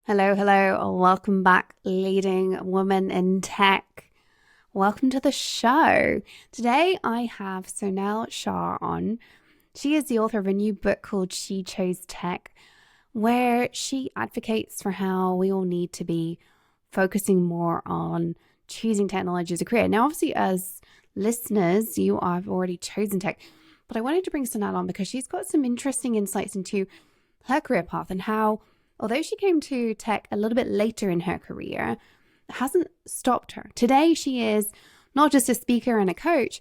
Hello, hello. Welcome back, leading woman in tech. Welcome to the show. Today I have Sonal Shah on. She is the author of a new book called She Chose Tech, where she advocates for how we all need to be focusing more on choosing technology as a career. Now, obviously, as listeners, you have already chosen tech, but I wanted to bring Sonal on because she's got some interesting insights into her career path and how, although she came to tech a little bit later in her career, it hasn't stopped her. Today, she is not just a speaker and a coach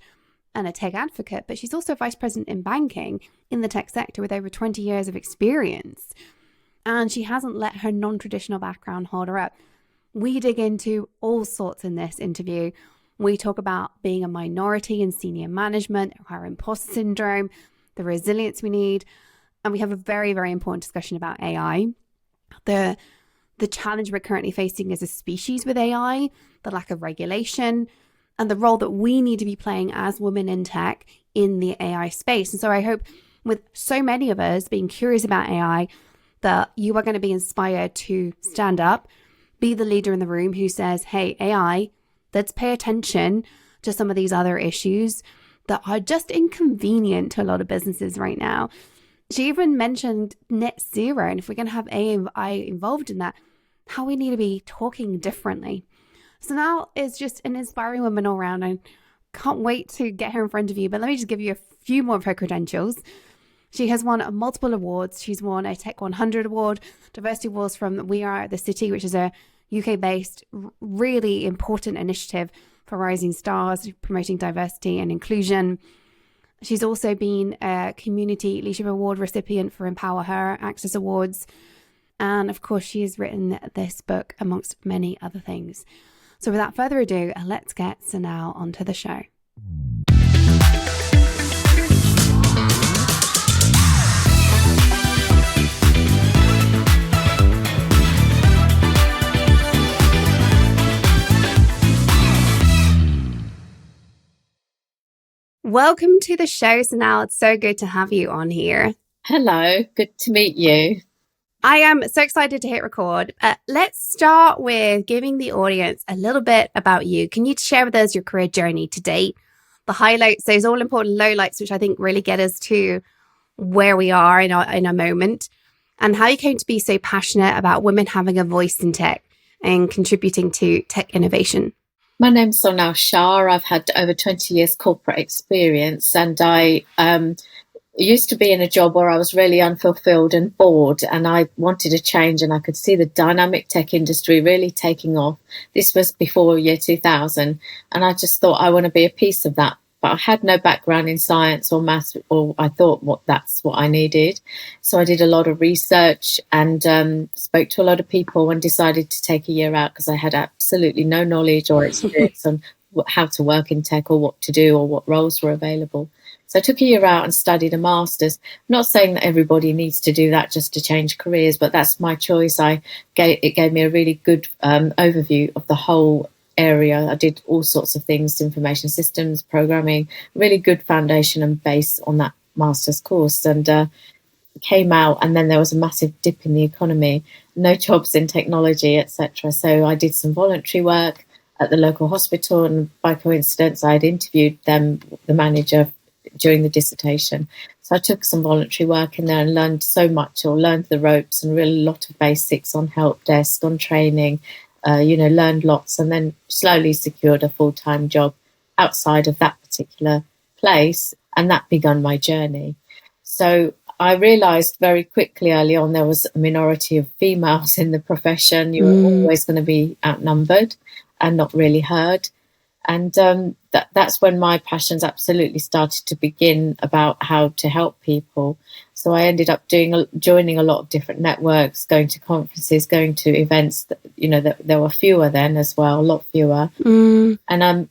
and a tech advocate, but she's also vice president in banking in the tech sector with over 20 years of experience. And she hasn't let her non-traditional background hold her up. We dig into all sorts in this interview. We talk about being a minority in senior management, our imposter syndrome, the resilience we need. And we have a very, very important discussion about AI, the challenge we're currently facing as a species with AI, the lack of regulation, and the role that we need to be playing as women in tech in the AI space. And so I hope with so many of us being curious about AI, that you are going to be inspired to stand up, be the leader in the room who says, hey, AI, let's pay attention to some of these other issues that are just inconvenient to a lot of businesses right now. She even mentioned net zero, and if we're going to have AI involved in that, how we need to be talking differently. Sonal is just an inspiring woman all around. I can't wait to get her in front of you, but let me just give you a few more of her credentials. She has won multiple awards. She's won a Tech 100 award, diversity awards from We Are the City, which is a UK-based, really important initiative for rising stars, promoting diversity and inclusion. She's also been a Community Leadership Award recipient for Empower Her Access Awards. And of course, she has written this book amongst many other things. So without further ado, let's get Sonal onto the show. Welcome to the show, Sonal. It's so good to have you on here. Hello, good to meet you. I am so excited to hit record. Let's start with giving the audience a little bit about you. Can you share with us your career journey to date, the highlights, those all important lowlights, which I think really get us to where we are in a moment, and how you came to be so passionate about women having a voice in tech and contributing to tech innovation? My name's Sonal Shah. I've had over 20 years corporate experience, and I used to be in a job where I was really unfulfilled and bored, and I wanted a change, and I could see the dynamic tech industry really taking off. This was before year 2000, and I just thought I want to be a piece of that. But I had no background in science or maths, or I thought that's what I needed. So I did a lot of research and spoke to a lot of people and decided to take a year out because I had absolutely no knowledge or experience on how to work in tech or what to do or what roles were available. So I took a year out and studied a master's. I'm not saying that everybody needs to do that just to change careers, but that's my choice. It gave me a really good overview of the whole area. I did all sorts of things, information systems, programming, really good foundation and base on that master's course, and came out, and then there was a massive dip in the economy, no jobs in technology, etc. So I did some voluntary work at the local hospital, and by coincidence I had interviewed the manager during the dissertation. So I took some voluntary work in there and learned so much, or learned the ropes and really a lot of basics on help desk, on training, learned lots, and then slowly secured a full-time job outside of that particular place, and that began my journey. So I realised very quickly early on there was a minority of females in the profession. You were always going to be outnumbered and not really heard. And that's when my passions absolutely started to begin about how to help people. So I ended up joining a lot of different networks, going to conferences, going to events. That there were fewer then as well, a lot fewer. And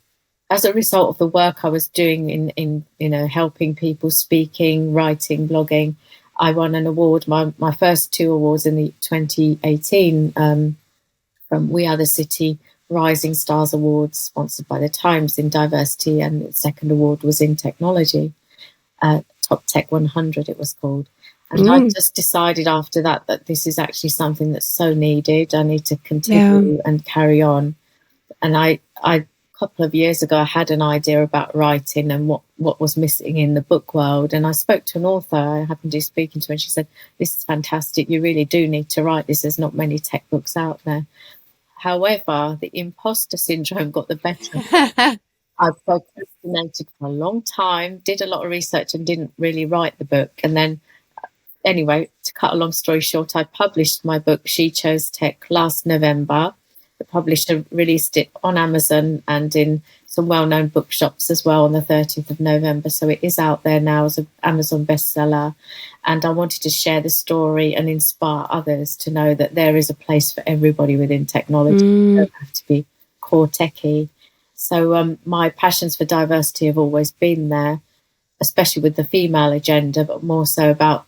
as a result of the work I was doing in helping people, speaking, writing, blogging, I won an award. My first two awards in the 2018 from We Are the City Rising Stars Awards, sponsored by the Times in diversity, and the second award was in technology, Top Tech 100 it was called. And I just decided after that that this is actually something that's so needed. I need to Yeah. continue and carry on. And a couple of years ago, I had an idea about writing and what was missing in the book world. And I spoke to an author I happened to be speaking to, and she said, "This is fantastic. You really do need to write this. There's not many tech books out there." However, the imposter syndrome got the better. I procrastinated for a long time, did a lot of research, and didn't really write the book. And then, anyway, to cut a long story short, I published my book, She Chose Tech, last November. The publisher released it on Amazon and in some well-known bookshops as well on the 30th of November. So it is out there now as an Amazon bestseller. And I wanted to share the story and inspire others to know that there is a place for everybody within technology. You don't have to be core techie. So my passions for diversity have always been there, especially with the female agenda, but more so about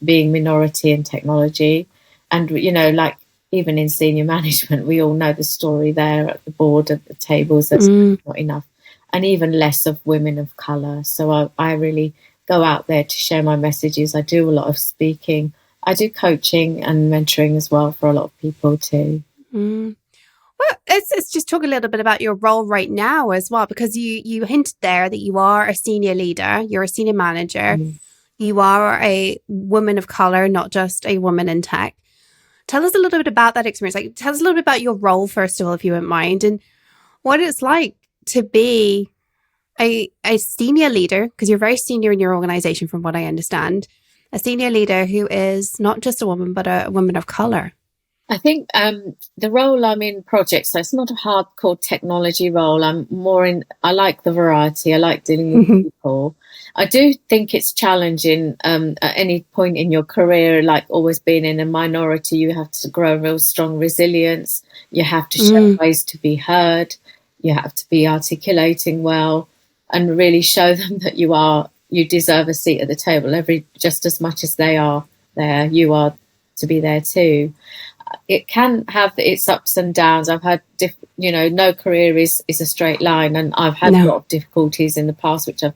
being minority in technology. And, like even in senior management, we all know the story there at the board, at the tables, that's not enough. And even less of women of colour. So I really go out there to share my messages. I do a lot of speaking. I do coaching and mentoring as well for a lot of people too. Well, let's just talk a little bit about your role right now as well, because you hinted there that you are a senior leader, you're a senior manager, you are a woman of color, not just a woman in tech. Tell us a little bit about that experience. Like, tell us a little bit about your role, first of all, if you wouldn't mind, and what it's like to be a senior leader, because you're very senior in your organization, from what I understand, a senior leader who is not just a woman, but a woman of color. I think the role I'm in projects, so it's not a hardcore technology role. I like the variety. I like dealing with people. I do think it's challenging at any point in your career, like always being in a minority. You have to grow a real strong resilience. You have to show ways to be heard. You have to be articulating well and really show them that you deserve a seat at the table just as much as they are there. You are to be there too. It can have its ups and downs. I've had, no career is a straight line, and I've had a lot of difficulties in the past, which I've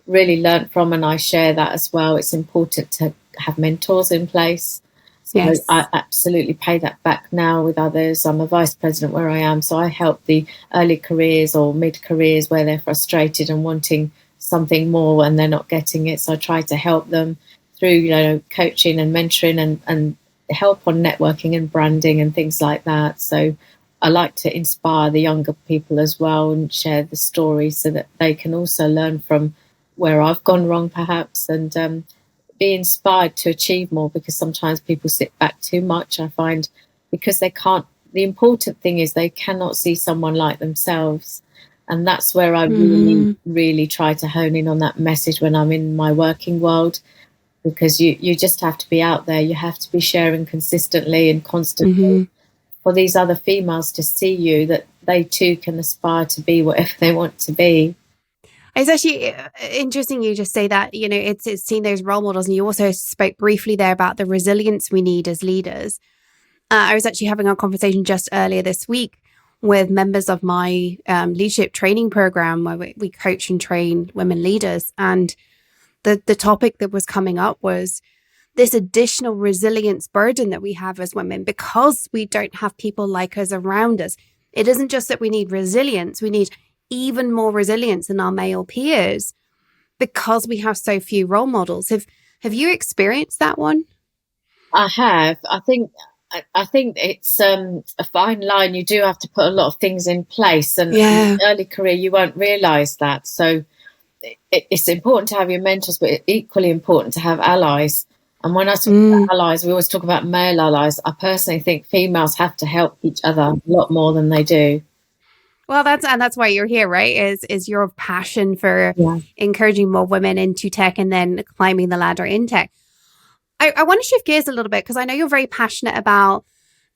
really learnt from, and I share that as well. It's important to have mentors in place. So Yes. I absolutely pay that back now with others. I'm a vice president where I am, so I help the early careers or mid careers where they're frustrated and wanting something more and they're not getting it. So I try to help them through, coaching and mentoring and help on networking and branding and things like that. So I like to inspire the younger people as well and share the story so that they can also learn from where I've gone wrong perhaps, and be inspired to achieve more, because sometimes people sit back too much, I find, because they can't. The important thing is they cannot see someone like themselves. And that's where I really, really try to hone in on that message when I'm in my working world, because you just have to be out there. You have to be sharing consistently and constantly for these other females to see you, that they too can aspire to be whatever they want to be. It's actually interesting you just say that, it's seeing those role models. And you also spoke briefly there about the resilience we need as leaders. I was actually having a conversation just earlier this week with members of my leadership training program, where we coach and train women leaders. And the topic that was coming up was this additional resilience burden that we have as women because we don't have people like us around us. It isn't just that we need resilience, we need even more resilience than our male peers because we have so few role models. Have you experienced that one? I have. I think it's a fine line. You do have to put a lot of things in place, and in early career you won't realise that. So it's important to have your mentors, but equally important to have allies. And when I talk about allies, we always talk about male allies. I personally think females have to help each other a lot more than they do. Well, that's why you're here, right? Is your passion for encouraging more women into tech and then climbing the ladder in tech. I want to shift gears a little bit because I know you're very passionate about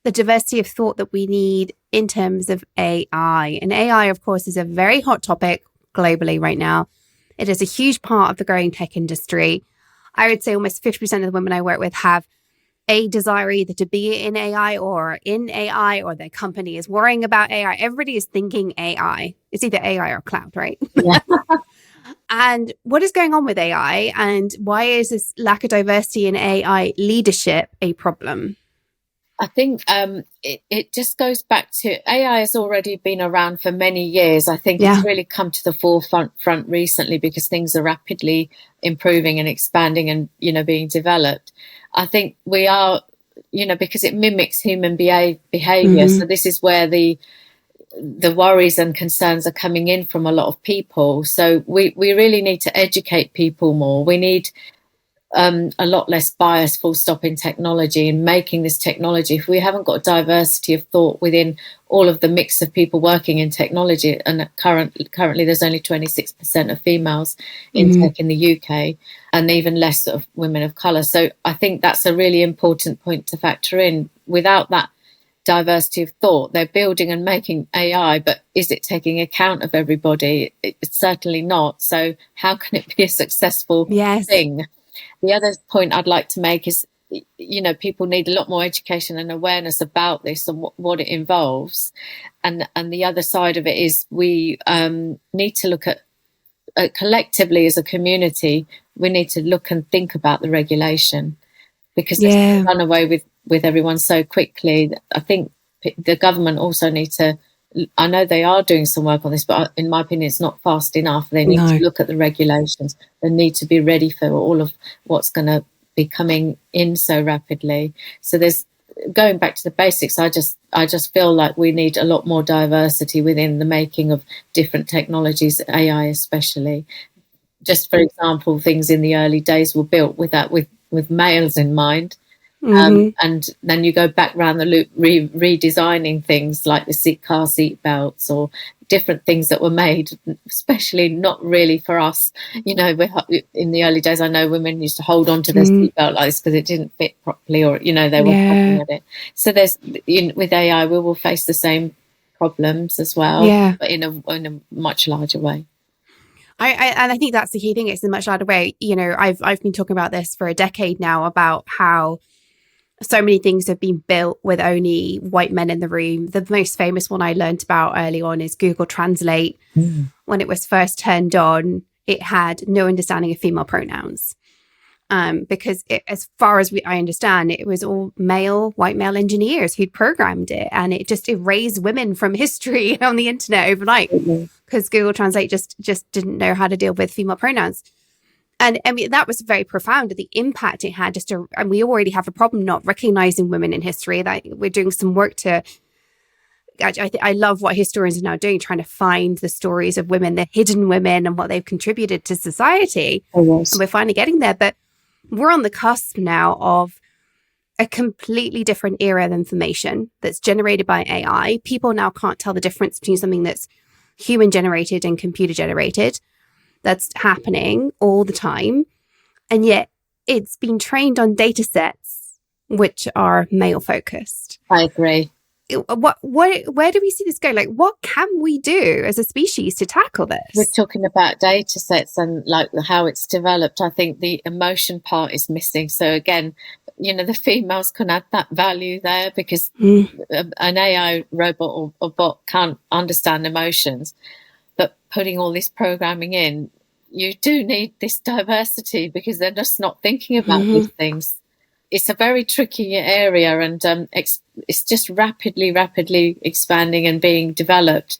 the diversity of thought that we need in terms of AI. And AI, of course, is a very hot topic globally right now. It is a huge part of the growing tech industry. I would say almost 50% of the women I work with have a desire either to be in AI or their company is worrying about AI. Everybody is thinking AI. It's either AI or cloud, right? Yeah. And what is going on with AI, and why is this lack of diversity in AI leadership a problem? I think it just goes back to AI has already been around for many years. I think Yeah. it's really come to the forefront recently because things are rapidly improving and expanding and, being developed. I think we are, because it mimics human behavior. Mm-hmm. So this is where the worries and concerns are coming in from a lot of people. So we really need to educate people more. We need a lot less bias, full stop, in technology and making this technology. If we haven't got diversity of thought within all of the mix of people working in technology, and currently there's only 26% of females in tech in the UK, and even less of women of colour. So I think that's a really important point to factor in. Without that diversity of thought, they're building and making AI, but is it taking account of everybody? It's certainly not. So how can it be a successful thing? The other point I'd like to make is, people need a lot more education and awareness about this and what it involves. And the other side of it is we need to look at collectively as a community, we need to look and think about the regulation, because it's run away with everyone so quickly. I think the government also need to, I know they are doing some work on this, but in my opinion, it's not fast enough. They need to look at the regulations. They need to be ready for all of what's going to be coming in so rapidly. So there's, going back to the basics, I just feel like we need a lot more diversity within the making of different technologies, AI especially. Just for example, things in the early days were built with males in mind. And then you go back around the loop, redesigning things like the car seat belts or different things that were made, especially not really for us. In the early days, I know women used to hold on to their seat belt like this because it didn't fit properly, or, they were hopping at it. So with AI, we will face the same problems as well, but in a much larger way. I think that's the key thing. It's in a much larger way. I've been talking about this for a decade now, about how so many things have been built with only white men in the room. The most famous one I learned about early on is Google Translate. When it was first turned on, it had no understanding of female pronouns. Because as far as I understand, it was all white male engineers who'd programmed it, and it just erased women from history on the internet overnight, because Google Translate just didn't know how to deal with female pronouns. And I mean, that was very profound, the impact it had. And we already have a problem not recognizing women in history. That we're doing some work to. I love what historians are now doing, trying to find the stories of women, the hidden women, and what they've contributed to society. And we're finally getting there, but we're on the cusp now of a completely different era of information that's generated by AI. People now can't tell the difference between something that's human generated and computer generated. That's happening all the time. And yet it's been trained on data sets which are male focused. I agree. Where do we see this go? Like, what can we do as a species to tackle this? We're talking about data sets and like how it's developed. I think the emotion part is missing. So again, the females can add that value there, because an AI robot or bot can't understand emotions. But putting all this programming in, you do need this diversity, because they're just not thinking about these things. It's a very tricky area, and it's just rapidly expanding and being developed.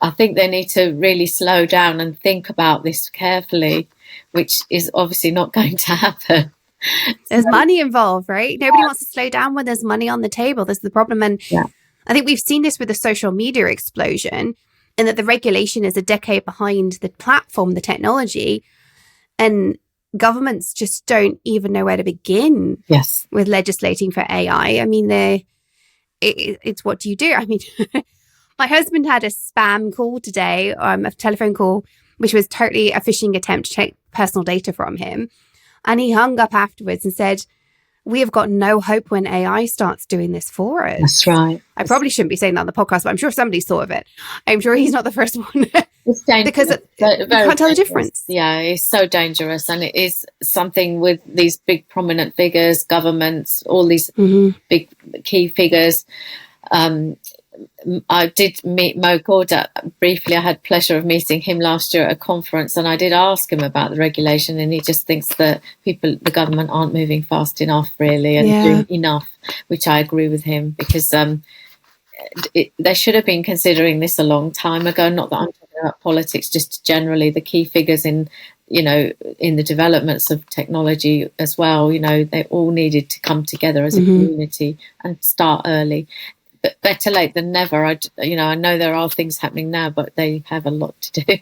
I think they need to really slow down and think about this carefully, which is obviously not going to happen. There's money involved, right? Nobody wants to slow down when there's money on the table. This is the problem. And I think we've seen this with the social media explosion, and that the regulation is a decade behind the platform, the technology, and governments just don't even know where to begin with legislating for AI. I mean, it's what do you do? I mean, my husband had a spam call today, a telephone call, which was totally a phishing attempt to take personal data from him. And he hung up afterwards and said, "We have got no hope when AI starts doing this for us." That's right. I probably shouldn't be saying that on the podcast, but I'm sure somebody's thought of it. I'm sure he's not the first one. It's dangerous. Because you can't tell the difference. Yeah, it's so dangerous. And it is something with these big prominent figures, governments, all these big key figures. I did meet Mo Gawdat briefly. I had pleasure of meeting him last year at a conference, and I did ask him about the regulation, and he just thinks that the government aren't moving fast enough, really, and Yeah. doing enough, which I agree with him, because they should have been considering this a long time ago. Not that I'm talking about politics, just generally the key figures in, in the developments of technology as well. They all needed to come together as a community and start early. But better late than never. I know there are things happening now, but they have a lot to do.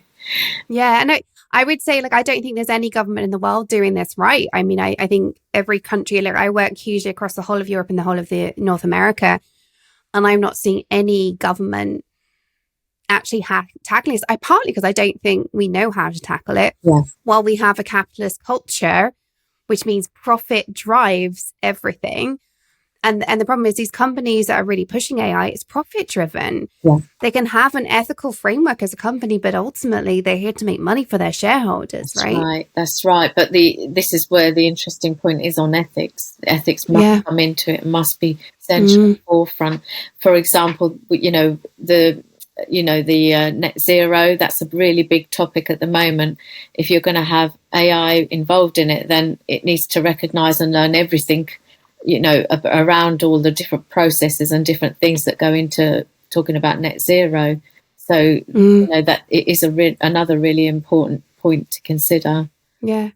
Yeah. And I would say, like, I don't think there's any government in the world doing this right. I mean, I think every country, like, I work hugely across the whole of Europe and the whole of the North America, and I'm not seeing any government actually tackling this. Partly because I don't think we know how to tackle it. Yeah. While we have a capitalist culture, which means profit drives everything. And the problem is these companies that are really pushing AI, it's profit driven. Yeah. They can have an ethical framework as a company, but ultimately they're here to make money for their shareholders, right? That's right. But this is where the interesting point is on ethics. Ethics must come into it, must be central forefront. For example, the net zero, that's a really big topic at the moment. If you're going to have AI involved in it, then it needs to recognize and learn everything, around all the different processes and different things that go into talking about net zero. So, that it is another really important point to consider. Yeah.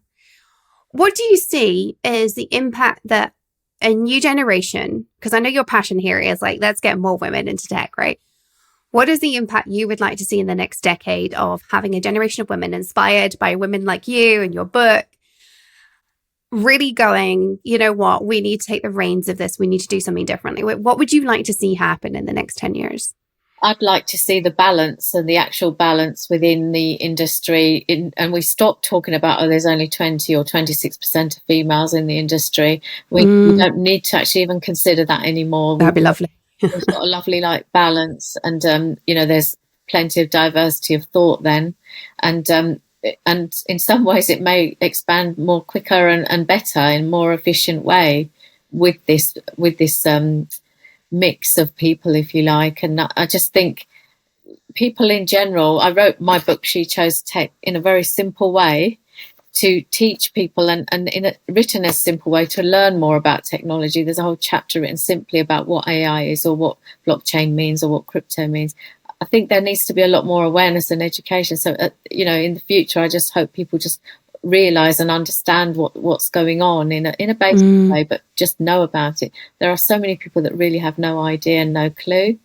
What do you see is the impact that a new generation, because I know your passion here is like, let's get more women into tech, right? What is the impact you would like to see in the next decade of having a generation of women inspired by women like you and your book, really going, you know what, we need to take the reins of this. We need to do something differently. What would you like to see happen in the next 10 years? I'd like to see the balance and the actual balance within the industry. And we stop talking about, there's only 20 or 26% of females in the industry. We don't need to actually even consider that anymore. That'd be lovely. We've got a lovely balance, and there's plenty of diversity of thought then, and in some ways it may expand more quicker and better in more efficient way with this mix of people, if you like. And I just think people in general, I wrote my book She Chose Tech in a very simple way to teach people, and written in a simple way to learn more about technology. There's a whole chapter written simply about what AI is, or what blockchain means, or what crypto means. I think there needs to be a lot more awareness and education. So, in the future, I just hope people just realise and understand what's going on in a basic way, but just know about it. There are so many people that really have no idea and no clue,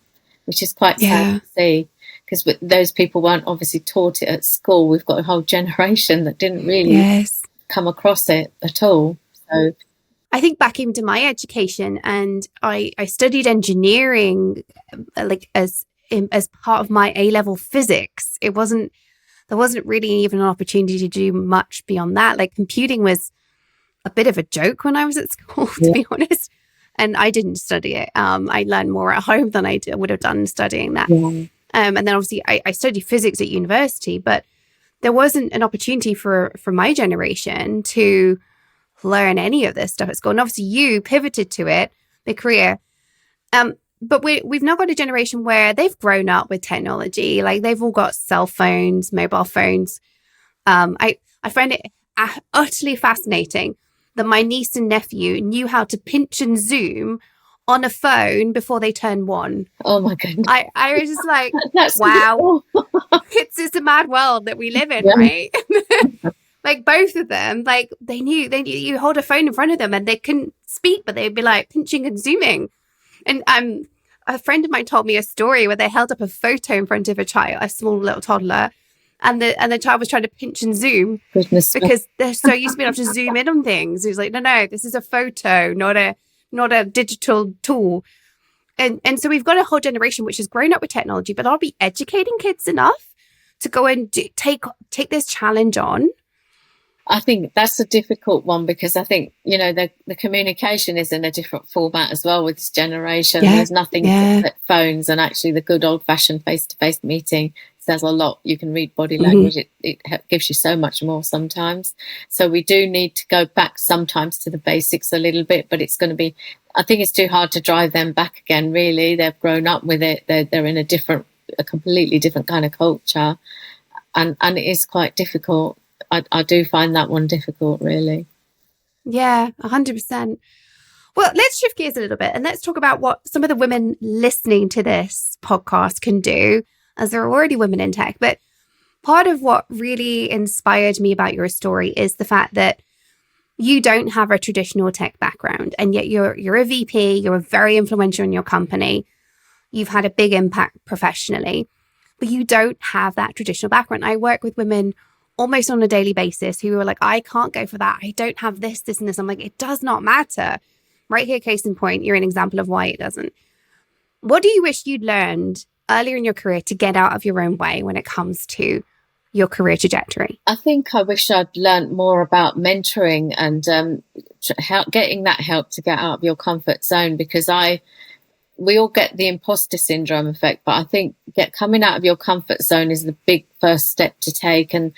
which is quite sad to see. Because those people weren't obviously taught it at school. We've got a whole generation that didn't really come across it at all. So I think back into my education, and I studied engineering, like as part of my A-level physics. There wasn't really even an opportunity to do much beyond that. Like, computing was a bit of a joke when I was at school, to be honest. And I didn't study it. I learned more at home than I would have done studying that. And then obviously I studied physics at university, but there wasn't an opportunity for my generation to learn any of this stuff at school. And obviously you pivoted to it, the career. But we've now got a generation where they've grown up with technology. Like, they've all got cell phones, mobile phones. I find it utterly fascinating that my niece and nephew knew how to pinch and zoom on a phone before they turned one. Oh my goodness. I was just like, That's wow. It's a mad world that we live in, right? Like, both of them, like, they knew you hold a phone in front of them and they couldn't speak, but they'd be like pinching and zooming. And a friend of mine told me a story where they held up a photo in front of a child, a small little toddler, and the child was trying to pinch and zoom. Goodness, because they're so used to being able to zoom in on things. He was like, no, this is a photo, not a digital tool. And so we've got a whole generation which has grown up with technology, but are we educating kids enough to go and take this challenge on? I think that's a difficult one, because I think, the communication is in a different format as well with this generation. There's nothing but phones and actually the good old-fashioned face-to-face meeting. says a lot. You can read body Mm-hmm. language. It gives you so much more sometimes. So we do need to go back sometimes to the basics a little bit, but it's going to be, I think it's too hard to drive them back again, really. They've grown up with it. They're in a completely different kind of culture. And it is quite difficult. I do find that one difficult, really. Yeah, 100%. Well, let's shift gears a little bit and let's talk about what some of the women listening to this podcast can do, as there are already women in tech. But part of what really inspired me about your story is the fact that you don't have a traditional tech background, and yet you're a VP, you're very influential in your company, you've had a big impact professionally, but you don't have that traditional background. I work with women almost on a daily basis who are like, I can't go for that. I don't have this, this, and this. I'm like, it does not matter. Right here, case in point, you're an example of why it doesn't. What do you wish you'd learned earlier in your career to get out of your own way when it comes to your career trajectory? I think I wish I'd learned more about mentoring and getting that help to get out of your comfort zone, because we all get the imposter syndrome effect, but I think coming out of your comfort zone is the big first step to take. And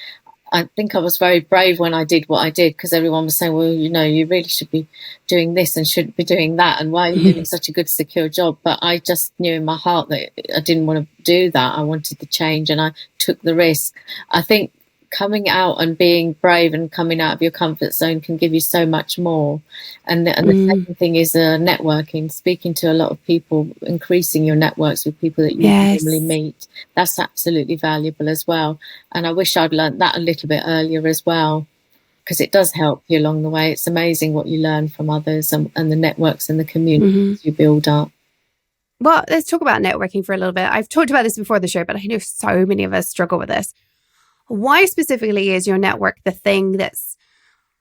I think I was very brave when I did what I did, because everyone was saying, well, you really should be doing this and shouldn't be doing that. And why are you doing such a good, secure job? But I just knew in my heart that I didn't want to do that. I wanted to change, and I took the risk. I think coming out and being brave and coming out of your comfort zone can give you so much more. And the second thing is networking, speaking to a lot of people, increasing your networks with people that you normally meet. That's absolutely valuable as well. And I wish I'd learned that a little bit earlier as well, because it does help you along the way. It's amazing what you learn from others and the networks and the communities you build up. Well, let's talk about networking for a little bit. I've talked about this before the show, but I know so many of us struggle with this. Why specifically is your network the thing that's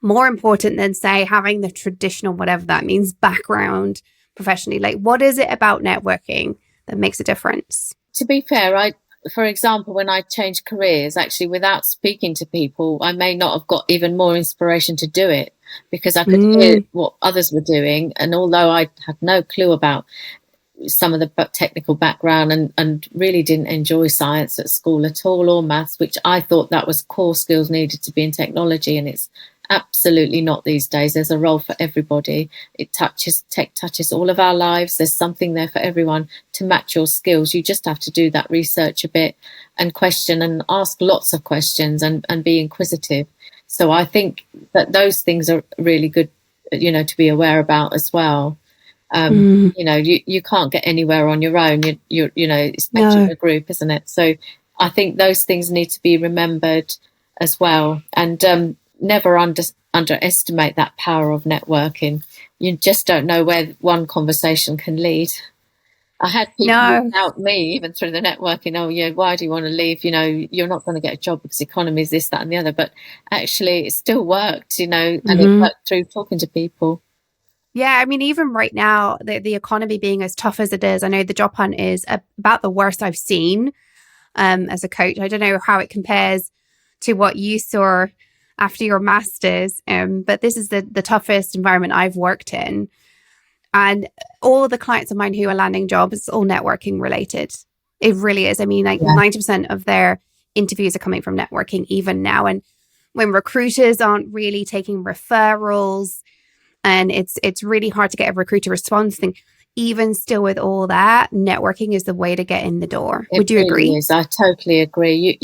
more important than, say, having the traditional, whatever that means, background professionally? Like, what is it about networking that makes a difference? To be fair, for example, when I changed careers, actually, without speaking to people, I may not have got even more inspiration to do it, because I could hear what others were doing. And although I had no clue about some of the technical background and really didn't enjoy science at school at all, or maths, which I thought that was core skills needed to be in technology, and it's absolutely not these days. There's a role for everybody. Tech touches all of our lives. There's something there for everyone to match your skills. You just have to do that research a bit and question and ask lots of questions and be inquisitive. So I think that those things are really good, to be aware about as well. You can't get anywhere on your own. It's a group, isn't it? So I think those things need to be remembered as well, and never underestimate that power of networking. You just don't know where one conversation can lead. I had people doubt me even through the networking. Oh yeah, why do you want to leave? You're not going to get a job because economy is this, that, and the other. But actually, it still worked. And it worked through talking to people. Yeah, I mean, even right now, the economy being as tough as it is, I know the job hunt is about the worst I've seen as a coach. I don't know how it compares to what you saw after your master's, but this is the toughest environment I've worked in. And all of the clients of mine who are landing jobs, it's all networking related. It really is. I mean, 90% of their interviews are coming from networking even now. And when recruiters aren't really taking referrals, and it's really hard to get a recruiter response thing. Even still, with all that, networking is the way to get in the door. Would you agree? Is. I totally agree.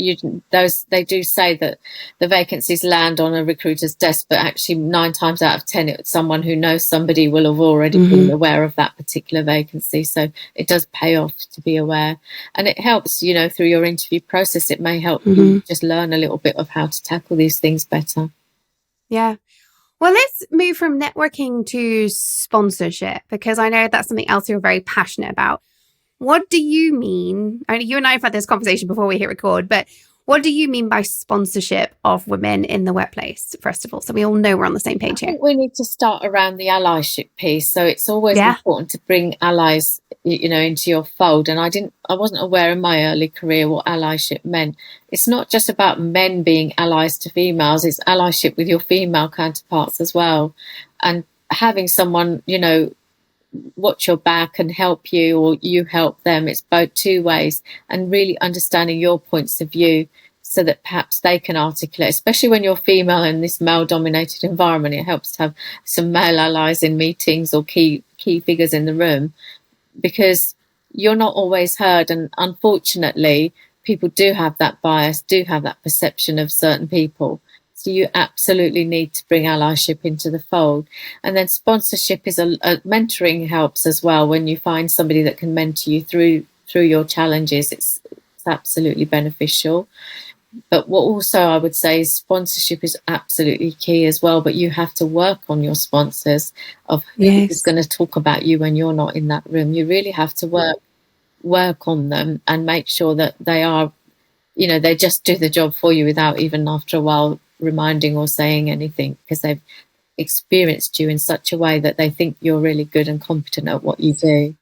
They do say that the vacancies land on a recruiter's desk, but actually 9 times out of 10, it's someone who knows somebody will have already been aware of that particular vacancy. So it does pay off to be aware, and it helps. Through your interview process, it may help you just learn a little bit of how to tackle these things better. Yeah. Well, let's move from networking to sponsorship, because I know that's something else you're very passionate about. What do you mean? I mean, you and I have had this conversation before we hit record, but what do you mean by sponsorship of women in the workplace, first of all? So we all know we're on the same page here. I think we need to start around the allyship piece. So it's always important to bring allies, into your fold. And I wasn't aware in my early career what allyship meant. It's not just about men being allies to females. It's allyship with your female counterparts as well. And having someone, watch your back and help you, or you help them. It's both two ways, and really understanding your points of view so that perhaps they can articulate, especially when you're female in this male dominated environment. It helps to have some male allies in meetings or key figures in the room, because you're not always heard. And unfortunately, people do have that bias, do have that perception of certain people. So you absolutely need to bring allyship into the fold. And then sponsorship is a mentoring helps as well. When you find somebody that can mentor you through your challenges, it's absolutely beneficial. But what also I would say is sponsorship is absolutely key as well. But you have to work on your sponsors, of who is going to talk about you when you're not in that room. You really have to work on them and make sure that they are, they just do the job for you without even after a while reminding or saying anything, because they've experienced you in such a way that they think you're really good and competent at what you do.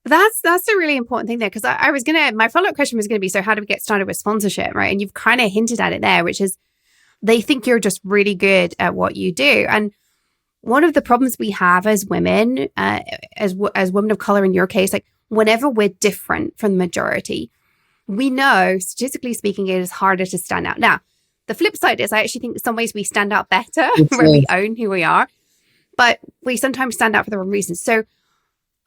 That's a really important thing there, because I was my follow-up question was gonna be, so how do we get started with sponsorship, right? And you've kind of hinted at it there, which is they think you're just really good at what you do. And one of the problems we have as women, as women of color in your case, like whenever we're different from the majority, we know, statistically speaking, it is harder to stand out. Now, the flip side is I actually think in some ways we stand out better when we own who we are, but we sometimes stand out for the wrong reasons. So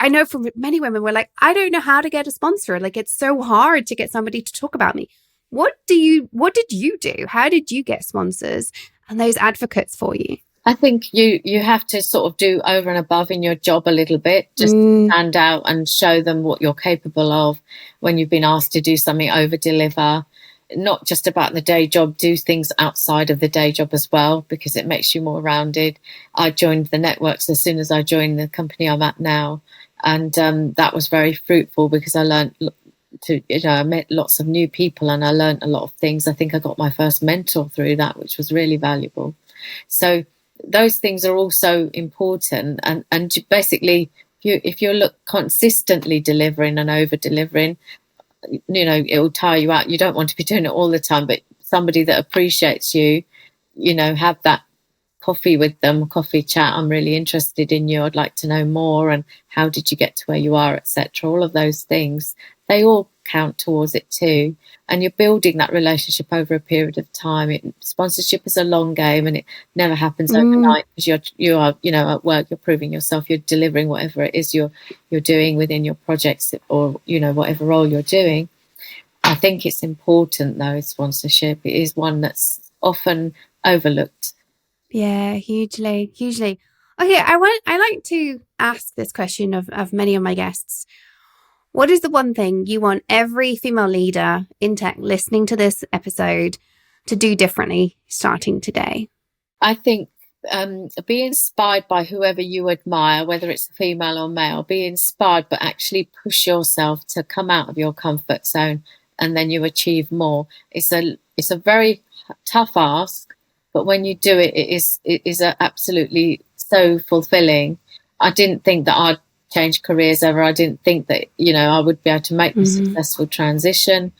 I know for many women, we're like, I don't know how to get a sponsor. Like, it's so hard to get somebody to talk about me. What did you do? How did you get sponsors and those advocates for you? I think you have to sort of do over and above in your job a little bit, just stand out and show them what you're capable of when you've been asked to do something, over deliver. Not just about the day job, do things outside of the day job as well, because it makes you more rounded. I joined the networks as soon as I joined the company I'm at now, and that was very fruitful, because I learned I met lots of new people and I learned a lot of things. I think I got my first mentor through that, which was really valuable. So those things are also important, and basically if you look consistently delivering and over delivering, it will tire you out. You don't want to be doing it all the time, but somebody that appreciates you, have that coffee with them, coffee chat. I'm really interested in you. I'd like to know more. And how did you get to where you are, etc. All of those things, they all count towards it too. And you're building that relationship over a period of time. Sponsorship is a long game, and it never happens overnight, because you are at work, you're proving yourself, you're delivering whatever it is you're doing within your projects, or whatever role you're doing. I think it's important though, sponsorship. It is one that's often overlooked. Yeah, hugely. Okay, I like to ask this question of many of my guests. What is the one thing you want every female leader in tech listening to this episode to do differently starting today? I think be inspired by whoever you admire, whether it's female or male. Be inspired, but actually push yourself to come out of your comfort zone, and then you achieve more. It's a very tough ask, but when you do it, it is absolutely so fulfilling. I didn't think that I'd change careers ever. I didn't think that I would be able to make a successful transition.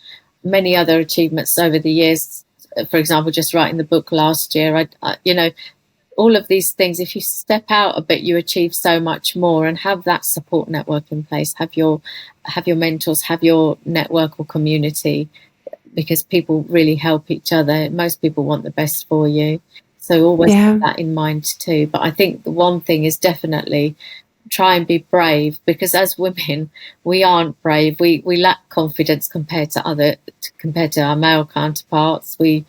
Many other achievements over the years, for example, just writing the book last year. I all of these things, if you step out a bit, you achieve so much more. And have that support network in place. Have your mentors, have your network or community, because people really help each other. Most people want the best for you, so always keep that in mind too. But I think the one thing is definitely try and be brave, because as women we aren't brave. We lack confidence compared to our male counterparts. We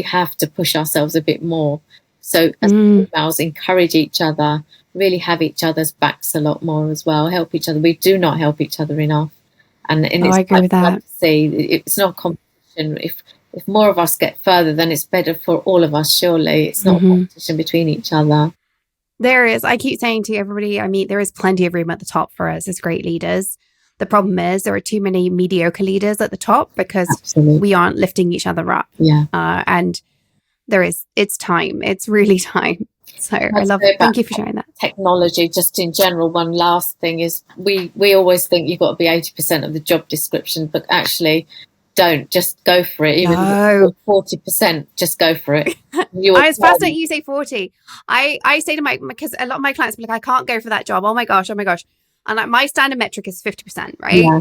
have to push ourselves a bit more. So as females, encourage each other, really have each other's backs a lot more as well. Help each other. We do not help each other enough, and it's I agree with that. See, it's not competition. If more of us get further, then it's better for all of us. Surely it's not a competition between each other. There is. I keep saying to everybody I meet, there is plenty of room at the top for us as great leaders. The problem is there are too many mediocre leaders at the top, because we aren't lifting each other up. Yeah. And it's time. It's really time. So I love it. Thank you for sharing that. Technology, just in general, one last thing is we always think you've got to be 80% of the job description, but actually don't, just go for it. Even if No. it's 40%, just go for it. You I was will fascinated you say 40. I say to because a lot of my clients be like, I can't go for that job. Oh my gosh. And like, my standard metric is 50%, right? Yeah.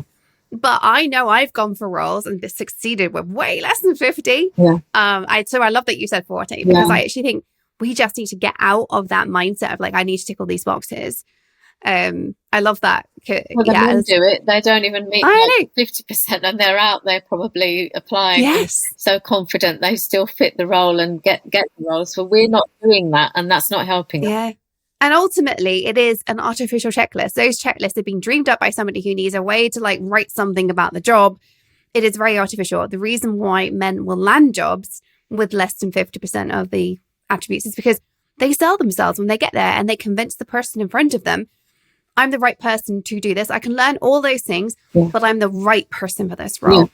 But I know I've gone for roles and succeeded with way less than 50. Yeah. So I love that you said 40 Yeah. because I actually think we just need to get out of that mindset of like, I need to tick all these boxes. I love that. Well, the men do it. They don't even meet like 50%, and they're out there probably applying. Yes. So confident they still fit the role and get the role. So we're not doing that, and that's not helping us. Yeah. And ultimately, it is an artificial checklist. Those checklists have been dreamed up by somebody who needs a way to like write something about the job. It is very artificial. The reason why men will land jobs with less than 50% of the attributes is because they sell themselves when they get there and they convince the person in front of them, I'm the right person to do this. I can learn all those things, but I'm the right person for this role. Yeah.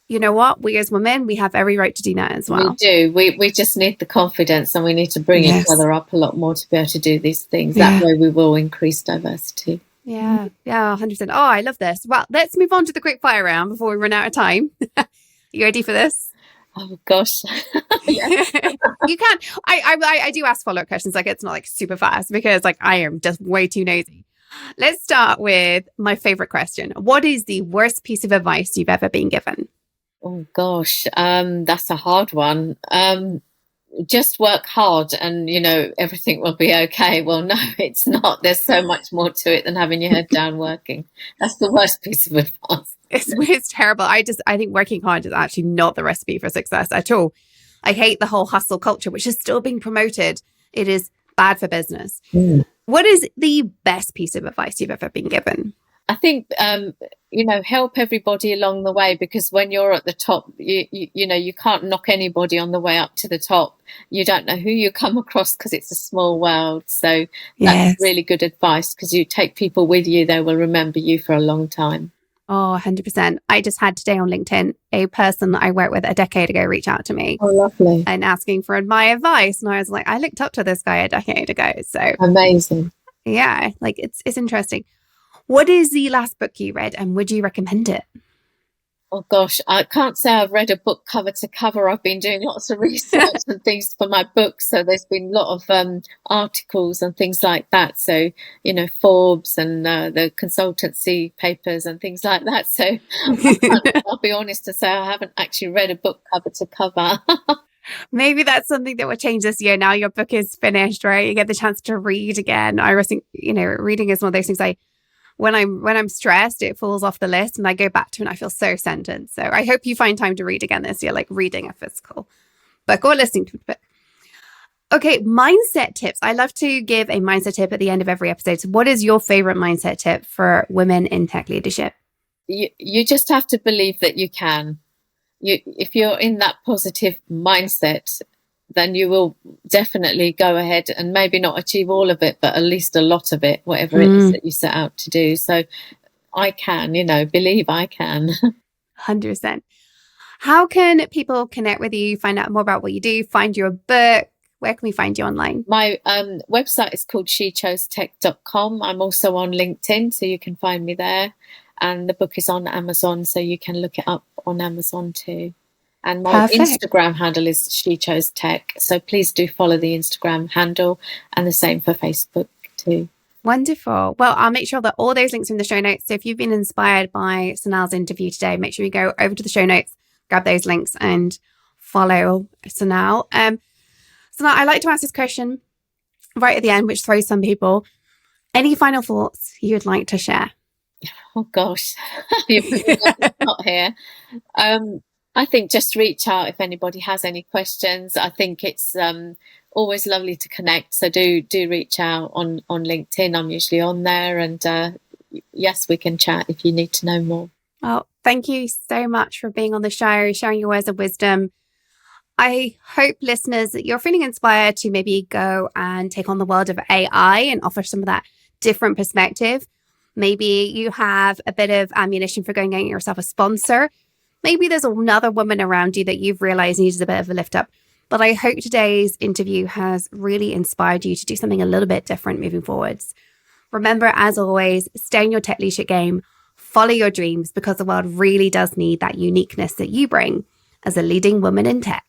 You know what? We as women, we have every right to do that as well. We do. We just need the confidence, and we need to bring each other up a lot more to be able to do these things. That way we will increase diversity. Yeah, 100%. Oh, I love this. Well, let's move on to the quickfire round before we run out of time. You ready for this? Oh gosh. You can. I do ask follow-up questions. Like, it's not like super fast because like I am just way too nosy. Let's start with my favorite question. What is the worst piece of advice you've ever been given? Oh gosh, that's a hard one. Just work hard and, you know, everything will be okay. Well, no, it's not. There's so much more to it than having your head down working. That's the worst piece of advice. It's terrible. I think working hard is actually not the recipe for success at all. I hate the whole hustle culture, which is still being promoted. It is bad for business. What is the best piece of advice you've ever been given? I think, you know, help everybody along the way, because when you're at the top, you know, you can't knock anybody on the way up to the top. You don't know who you come across because it's a small world. So that's really good advice, because you take people with you, they will remember you for a long time. Oh, 100%. I just had today on LinkedIn, a person that I worked with a decade ago reach out to me. Oh, lovely. And asking for my advice. And I was like, I looked up to this guy a decade ago. So amazing. Yeah, like it's interesting. What is the last book you read and would you recommend it? Oh gosh, I can't say I've read a book cover to cover. I've been doing lots of research and things for my book. So there's been a lot of articles and things like that. So, you know, Forbes and the consultancy papers and things like that. So I'll be honest to say I haven't actually read a book cover to cover. Maybe that's something that will change this year. Now your book is finished, right? You get the chance to read again. I think, you know, reading is one of those things when I'm stressed, it falls off the list and I go back to it and I feel so centered. So I hope you find time to read again this year, like reading a physical book or listening to a book. Okay, mindset tips. I love to give a mindset tip at the end of every episode. So what is your favorite mindset tip for women in tech leadership? You just have to believe that you can. If you're in that positive mindset, then you will definitely go ahead and maybe not achieve all of it, but at least a lot of it, whatever it is that you set out to do. So I can, you know, believe I can. 100%. How can people connect with you, find out more about what you do, find your book? Where can we find you online? My website is called shechosetech.com. I'm also on LinkedIn, so you can find me there. And the book is on Amazon, so you can look it up on Amazon too. And my Instagram handle is She Chose Tech. So please do follow the Instagram handle, and the same for Facebook too. Wonderful. Well, I'll make sure that all those links are in the show notes. So if you've been inspired by Sonal's interview today, make sure you go over to the show notes, grab those links and follow Sonal. Sonal, I like to ask this question right at the end, which throws some people. Any final thoughts you'd like to share? Oh gosh, you're not here. I think just reach out if anybody has any questions. I think it's always lovely to connect. So do reach out on LinkedIn. I'm usually on there. And yes, we can chat if you need to know more. Well, thank you so much for being on the show, sharing your words of wisdom. I hope, listeners, that you're feeling inspired to maybe go and take on the world of AI and offer some of that different perspective. Maybe you have a bit of ammunition for going and getting yourself a sponsor. Maybe there's another woman around you that you've realized needs a bit of a lift up. But I hope today's interview has really inspired you to do something a little bit different moving forwards. Remember, as always, stay in your tech leadership game, follow your dreams because the world really does need that uniqueness that you bring as a leading woman in tech.